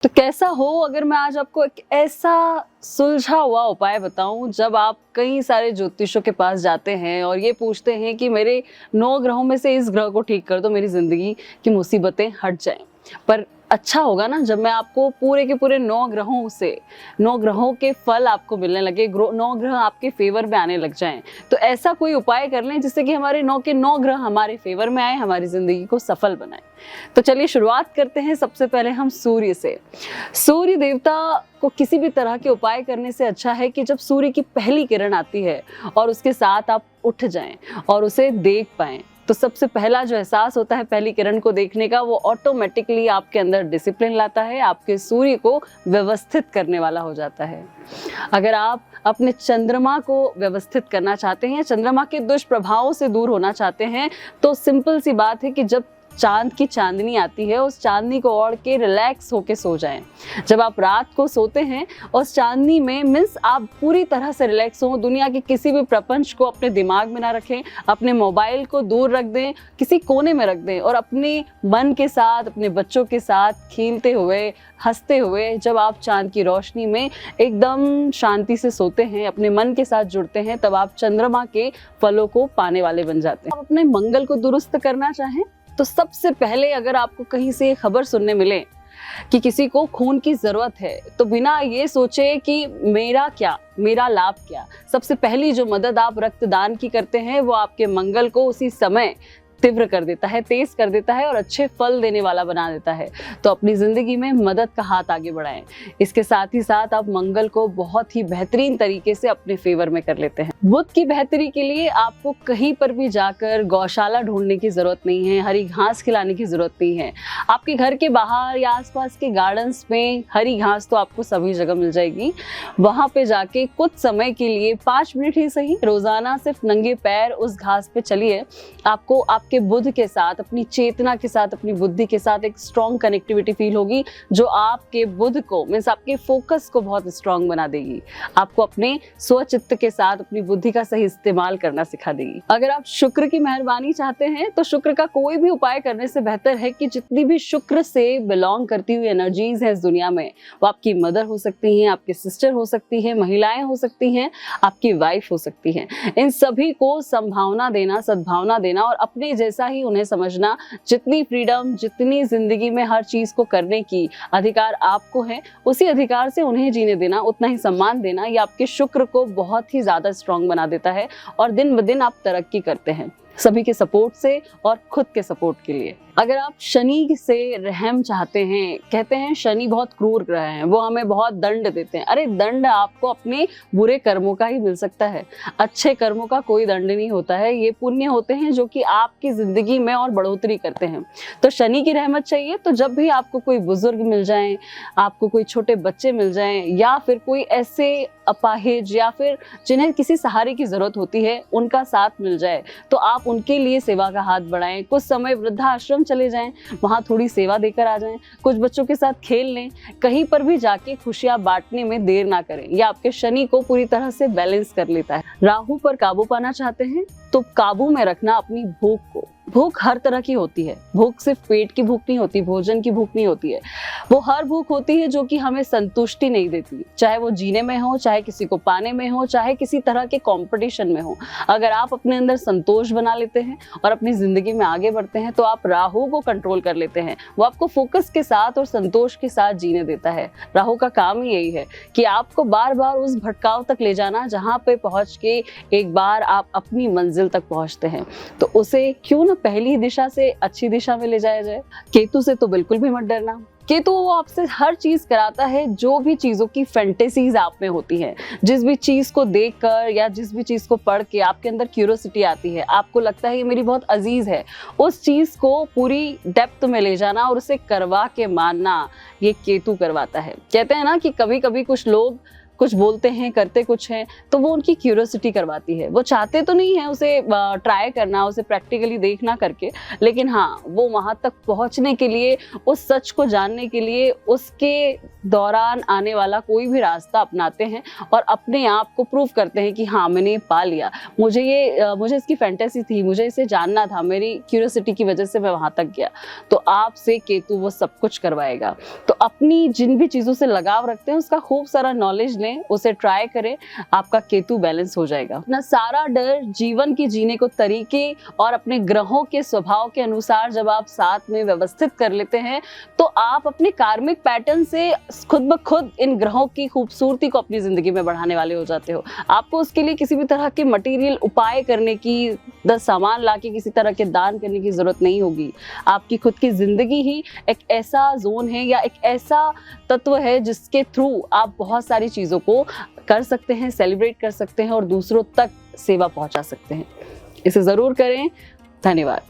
तो कैसा हो अगर मैं आज आपको एक ऐसा सुलझा हुआ उपाय बताऊं, जब आप कई सारे ज्योतिषों के पास जाते हैं और ये पूछते हैं कि मेरे 9 ग्रहों में से इस ग्रह को ठीक कर दो, मेरी जिंदगी की मुसीबतें हट जाएं। पर अच्छा होगा ना जब मैं आपको पूरे के पूरे 9 ग्रहों से 9 ग्रहों के फल आपको मिलने लगे, 9 ग्रह आपके फेवर में आने लग जाएं। तो ऐसा कोई उपाय कर लें जिससे कि हमारे 9 के 9 ग्रह हमारे फेवर में आए, हमारी जिंदगी को सफल बनाए। तो चलिए शुरुआत करते हैं। सबसे पहले हम सूर्य से। सूर्य देवता को किसी भी तरह के उपाय करने से अच्छा है कि जब सूर्य की पहली किरण आती है और उसके साथ आप उठ जाएं और उसे देख पाएं, तो सबसे पहला जो एहसास होता है पहली किरण को देखने का, वो ऑटोमेटिकली आपके अंदर डिसिप्लिन लाता है, आपके सूर्य को व्यवस्थित करने वाला हो जाता है। अगर आप अपने चंद्रमा को व्यवस्थित करना चाहते हैं, चंद्रमा के दुष्प्रभावों से दूर होना चाहते हैं, तो सिंपल सी बात है कि जब चांद की चांदनी आती है, उस चांदनी को ओढ़ के रिलैक्स होके सो जाएं। जब आप रात को सोते हैं उस चांदनी में, मीन्स आप पूरी तरह से रिलैक्स हो, दुनिया के किसी भी प्रपंच को अपने दिमाग में ना रखें, अपने मोबाइल को दूर रख दें, किसी कोने में रख दें और अपने मन के साथ, अपने बच्चों के साथ खेलते हुए, हंसते हुए, जब आप चांद की रोशनी में एकदम शांति से सोते हैं, अपने मन के साथ जुड़ते हैं, तब आप चंद्रमा के फलों को पाने वाले बन जाते हैं। आप अपने मंगल को दुरुस्त करना चाहें तो सबसे पहले अगर आपको कहीं से खबर सुनने मिले कि किसी को खून की जरूरत है, तो बिना ये सोचे कि मेरा क्या, मेरा लाभ क्या, सबसे पहली जो मदद आप रक्तदान की करते हैं वो आपके मंगल को उसी समय तीव्र कर देता है, तेज कर देता है और अच्छे फल देने वाला बना देता है। तो अपनी जिंदगी में मदद का हाथ आगे बढ़ाएं। इसके साथ ही साथ आप मंगल को बहुत ही बेहतरीन तरीके से अपने फेवर में कर लेते हैं। बुध की बेहतरी के लिए आपको कहीं पर भी जाकर गौशाला ढूंढने की जरूरत नहीं है, हरी घास खिलाने की जरूरत नहीं है। आपके घर के बाहर या आसपास के गार्डन्स में हरी घास तो आपको सभी जगह मिल जाएगी। वहां पे जाके कुछ समय के लिए 5 मिनट ही सही, रोजाना सिर्फ नंगे पैर उस घास पे चलिए। आपको आपके बुध के साथ, अपनी चेतना के साथ, अपनी बुद्धि के साथ एक स्ट्रॉन्ग कनेक्टिविटी फील होगी, जो आपके बुध को, मीन्स आपके फोकस को बहुत स्ट्रॉन्ग बना देगी, आपको अपने स्वचित्त के साथ अपनी बुद्धि का सही इस्तेमाल करना सिखा देगी। अगर आप शुक्र की मेहरबानी चाहते हैं तो शुक्र का कोई भी उपाय करने से बेहतर है कि जितनी भी शुक्र से बिलोंग करती हुई एनर्जीज हैं इस दुनिया में, वो आपकी मदर हो सकती हैं, आपकी सिस्टर हो सकती है, महिलाएं हो सकती हैं, आपकी वाइफ हो सकती हैं, इन सभी को संभावना देना, सद्भावना देना और अपने जैसा ही उन्हें समझना। जितनी फ्रीडम, जितनी जिंदगी में हर चीज को करने की अधिकार आपको है, उसी अधिकार से उन्हें जीने देना, उतना ही सम्मान देना, ये आपके शुक्र को बहुत ही ज्यादा स्ट्रॉन्ग बना देता है और दिन ब दिन आप तरक्की करते हैं, सभी के सपोर्ट से और खुद के सपोर्ट के लिए। अगर आप शनि से रहम चाहते हैं, कहते हैं शनि बहुत क्रूर ग्रह हैं, वो हमें बहुत दंड देते हैं। अरे दंड आपको अपने बुरे कर्मों का ही मिल सकता है, अच्छे कर्मों का कोई दंड नहीं होता है। ये पुण्य होते हैं जो कि आपकी जिंदगी में और बढ़ोतरी करते हैं। तो शनि की रहमत चाहिए तो जब भी आपको कोई बुजुर्ग मिल जाएं, आपको कोई छोटे बच्चे मिल जाएं, या फिर कोई ऐसे अपाहिज या फिर जिन्हें किसी सहारे की जरूरत होती है, उनका साथ मिल जाए, तो आप उनके लिए सेवा का हाथ बढ़ाएं। कुछ समय वृद्धाश्रम चले जाएं, वहां थोड़ी सेवा देकर आ जाएं, कुछ बच्चों के साथ खेल लें, कहीं पर भी जाके खुशियां बांटने में देर ना करें। यह आपके शनि को पूरी तरह से बैलेंस कर लेता है। राहु पर काबू पाना चाहते हैं तो काबू में रखना अपनी भूख को। भूख हर तरह की होती है, भूख सिर्फ पेट की भूख नहीं होती, भोजन की भूख नहीं होती है, वो हर भूख होती है जो कि हमें संतुष्टि नहीं देती, चाहे वो जीने में हो, चाहे किसी को पाने में हो, चाहे किसी तरह के कंपटीशन में हो। अगर आप अपने अंदर संतोष बना लेते हैं और अपनी जिंदगी में आगे बढ़ते हैं तो आप राहु को कंट्रोल कर लेते हैं। वो आपको फोकस के साथ और संतोष के साथ जीने देता है। राहु का काम ही यही है कि आपको बार बार उस भटकाव तक ले जाना जहाँ पे पहुंच के एक बार आप अपनी मंजिल तक पहुंचते हैं, तो उसे क्यों ना पहली दिशा से अच्छी दिशा में ले जाया जाए। केतु से तो बिल्कुल भी मत डरना। केतु वो आपसे हर चीज कराता है जो भी चीजों की फैंटेसीज आप में होती है। जिस भी चीज को देखकर या जिस भी चीज को पढ़ के आपके अंदर क्यूरियोसिटी आती है, आपको लगता है ये मेरी बहुत अजीज है, उस चीज को पूरी डेप्थ में ले जाना और उसे करवा के मानना, ये केतु करवाता है। कहते हैं ना कि कभी कभी कुछ लोग कुछ बोलते हैं, करते कुछ हैं, तो वो उनकी क्यूरियोसिटी करवाती है। वो चाहते तो नहीं है उसे ट्राई करना, उसे प्रैक्टिकली देखना करके, लेकिन हाँ, वो वहाँ तक पहुँचने के लिए, उस सच को जानने के लिए, उसके दौरान आने वाला कोई भी रास्ता अपनाते हैं और अपने आप को प्रूव करते हैं कि हाँ, मैंने ये पा लिया, मुझे इसकी फैंटेसी थी, मुझे इसे जानना था, मेरी क्यूरियोसिटी की वजह से मैं वहाँ तक गया। तो आपसे केतु वो सब कुछ करवाएगा। तो अपनी जिन भी चीज़ों से लगाव रखते हैं उसका खूब सारा नॉलेज लें, उसे ट्राई करें, आपका केतु बैलेंस हो जाएगा। अपना सारा डर जीवन की जीने को तरीके और अपने ग्रहों के स्वभाव के अनुसार जब आप साथ में व्यवस्थित कर लेते हैं, तो आप अपने कार्मिक पैटर्न से खुद ब खुद इन ग्रहों की खूबसूरती को अपनी जिंदगी में बढ़ाने वाले हो जाते हो। आपको उसके लिए किसी भी तरह के मटेरियल उपाय करने की, 10 सामान लाके किसी तरह के दान करने की जरूरत नहीं होगी। आपकी खुद की जिंदगी ही एक ऐसा जोन है या एक ऐसा तत्व है जिसके थ्रू आप बहुत सारी चीजों को कर सकते हैं, सेलिब्रेट कर सकते हैं और दूसरों तक सेवा पहुंचा सकते हैं। इसे जरूर करें। धन्यवाद।